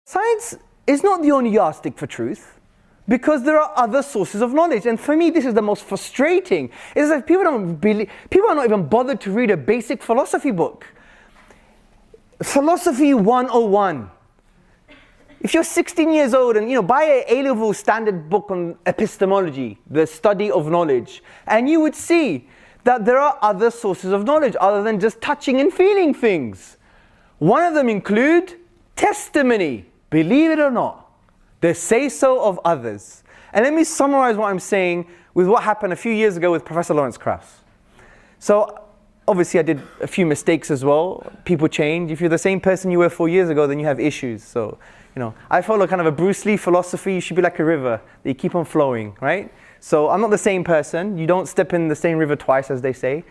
Science is not the only yardstick for truth, because there are other sources of knowledge. And for me, this is the most frustrating. It's like people are not even bothered to read a basic philosophy book. Philosophy 101. If you're 16 years old and buy an A-level standard book on epistemology, the study of knowledge, and you would see that there are other sources of knowledge other than just touching and feeling things. One of them include testimony, believe it or not, the say-so of others. And let me summarize what I'm saying with what happened a few years ago with Professor Lawrence Krauss. So obviously I did a few mistakes as well. People change. If you're the same person you were 4 years ago, then you have issues. So, I follow kind of a Bruce Lee philosophy. You should be like a river that you keep on flowing, right? So I'm not the same person. You don't step in the same river twice, as they say,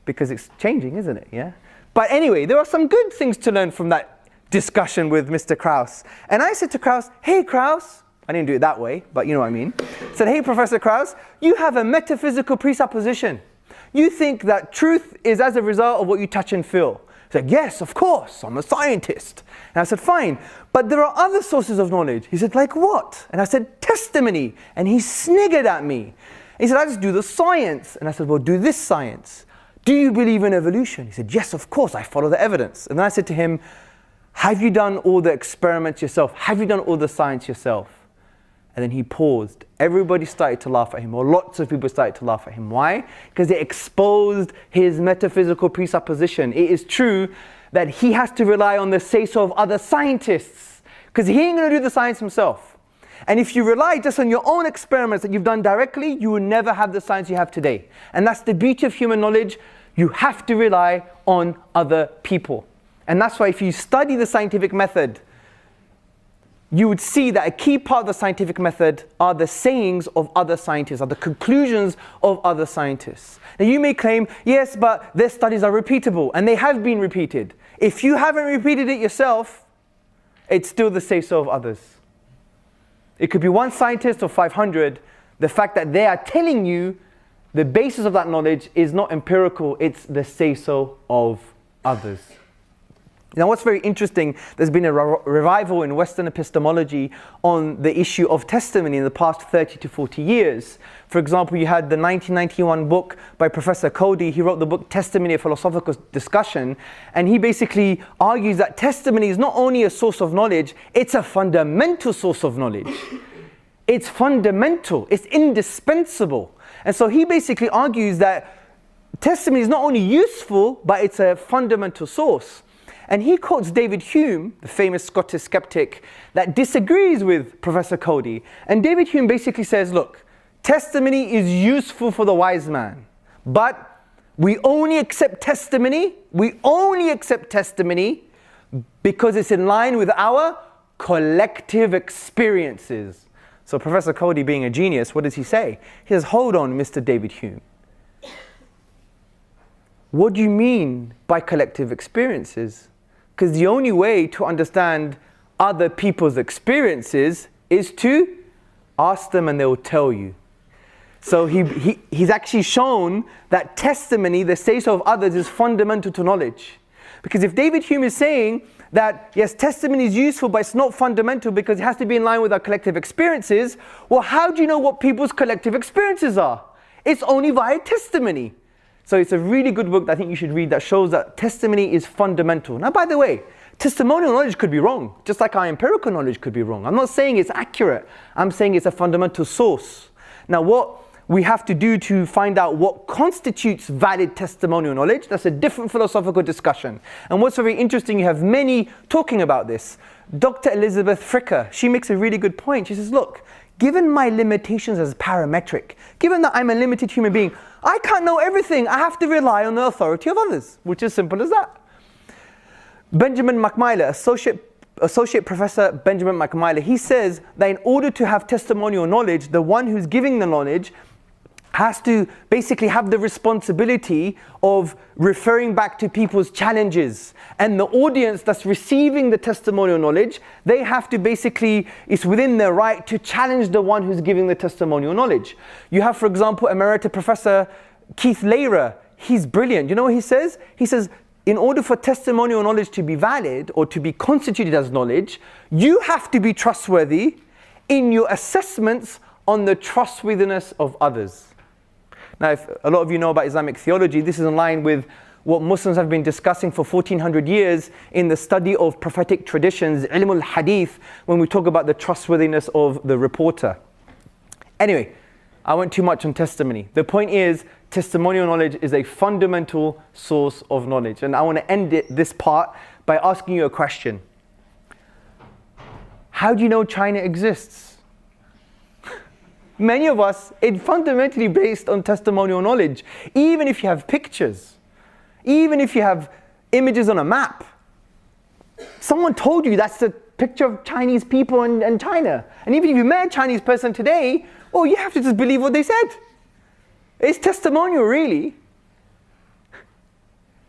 because it's changing, isn't it? Yeah. But anyway, there are some good things to learn from that discussion with Mr. Krauss. And I said to Krauss, hey Krauss, I didn't do it that way, but you know what I mean. I said, hey Professor Krauss, you have a metaphysical presupposition. You think that truth is as a result of what you touch and feel. He said, yes, of course, I'm a scientist. And I said, fine, but there are other sources of knowledge. He said, like what? And I said, testimony. And he sniggered at me. He said, I just do the science. And I said, well, do this science. Do you believe in evolution? He said, yes, of course, I follow the evidence. And then I said to him, have you done all the experiments yourself? Have you done all the science yourself? And then he paused. Everybody started to laugh at him, or lots of people started to laugh at him. Why? Because it exposed his metaphysical presupposition. It is true that he has to rely on the say-so of other scientists, because he ain't going to do the science himself. And if you rely just on your own experiments that you've done directly, you will never have the science you have today. And that's the beauty of human knowledge. You have to rely on other people. And that's why if you study the scientific method, you would see that a key part of the scientific method are the sayings of other scientists, are the conclusions of other scientists. Now you may claim, yes, but their studies are repeatable, and they have been repeated. If you haven't repeated it yourself, it's still the say-so of others. It could be one scientist or 500. The fact that they are telling you the basis of that knowledge is not empirical, it's the say-so of others. Now what's very interesting, there's been a revival in Western epistemology on the issue of testimony in the past 30 to 40 years. For example, you had the 1991 book by Professor Cody. He wrote the book Testimony, a Philosophical Discussion, and he basically argues that testimony is not only a source of knowledge, it's a fundamental source of knowledge. It's fundamental, it's indispensable. And so he basically argues that testimony is not only useful, but it's a fundamental source. And he quotes David Hume, the famous Scottish skeptic, that disagrees with Professor Cody. And David Hume basically says, look, testimony is useful for the wise man, but we only accept testimony because it's in line with our collective experiences. So Professor Cody, being a genius, what does he say? He says, hold on, Mr. David Hume. What do you mean by collective experiences? Because the only way to understand other people's experiences is to ask them and they will tell you. So he's actually shown that testimony, the say-so of others, is fundamental to knowledge. Because if David Hume is saying that, yes, testimony is useful, but it's not fundamental because it has to be in line with our collective experiences, well, how do you know what people's collective experiences are? It's only via testimony. So it's a really good book that I think you should read that shows that testimony is fundamental. Now, by the way, testimonial knowledge could be wrong, just like our empirical knowledge could be wrong. I'm not saying it's accurate. I'm saying it's a fundamental source. Now, what we have to do to find out what constitutes valid testimonial knowledge, that's a different philosophical discussion. And what's very interesting, you have many talking about this. Dr. Elizabeth Fricker, she makes a really good point. She says, look, given my limitations as parametric, given that I'm a limited human being, I can't know everything. I have to rely on the authority of others, which is simple as that. Benjamin McMyler, Associate Professor Benjamin McMyler, he says that in order to have testimonial knowledge, the one who's giving the knowledge has to basically have the responsibility of referring back to people's challenges. And the audience that's receiving the testimonial knowledge, they have to basically, it's within their right to challenge the one who's giving the testimonial knowledge. You have, for example, Emerita Professor Keith Lehrer. He's brilliant. You know what he says? He says, in order for testimonial knowledge to be valid or to be constituted as knowledge, you have to be trustworthy in your assessments on the trustworthiness of others. Now, if a lot of you know about Islamic theology, this is in line with what Muslims have been discussing for 1400 years in the study of prophetic traditions, ilm al-hadith, when we talk about the trustworthiness of the reporter. Anyway, I went too much on testimony. The point is, testimonial knowledge is a fundamental source of knowledge. And I want to end this part by asking you a question. How do you know China exists? Many of us, it's fundamentally based on testimonial knowledge. Even if you have pictures, even if you have images on a map, someone told you that's the picture of Chinese people and China. And even if you met a Chinese person today, well, you have to just believe what they said. It's testimonial, really.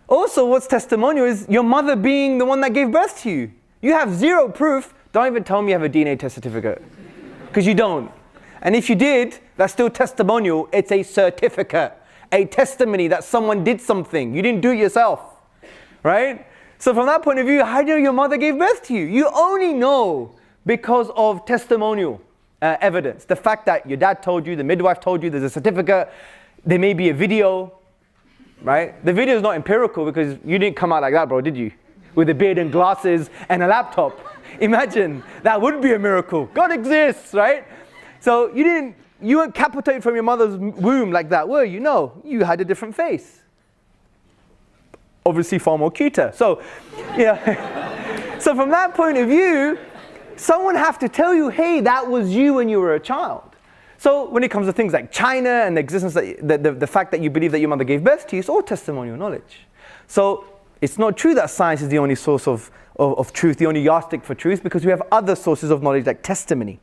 Also, what's testimonial is your mother being the one that gave birth to you. You have zero proof. Don't even tell me you have a DNA test certificate, because you don't. And if you did, that's still testimonial. It's a certificate, a testimony that someone did something. You didn't do it yourself, right? So from that point of view, how do you know your mother gave birth to you? You only know because of testimonial evidence. The fact that your dad told you, the midwife told you, there's a certificate, there may be a video, right? The video is not empirical because you didn't come out like that, bro, did you? With a beard and glasses and a laptop. Imagine, that would be a miracle. God exists, right? So you weren't capitated from your mother's womb like that, were you? No, you had a different face. Obviously far more cuter. So, yeah. So from that point of view, someone have to tell you, hey, that was you when you were a child. So when it comes to things like China and the existence, the fact that you believe that your mother gave birth to you, it's all testimonial knowledge. So it's not true that science is the only source of truth, the only yardstick for truth, because we have other sources of knowledge like testimony.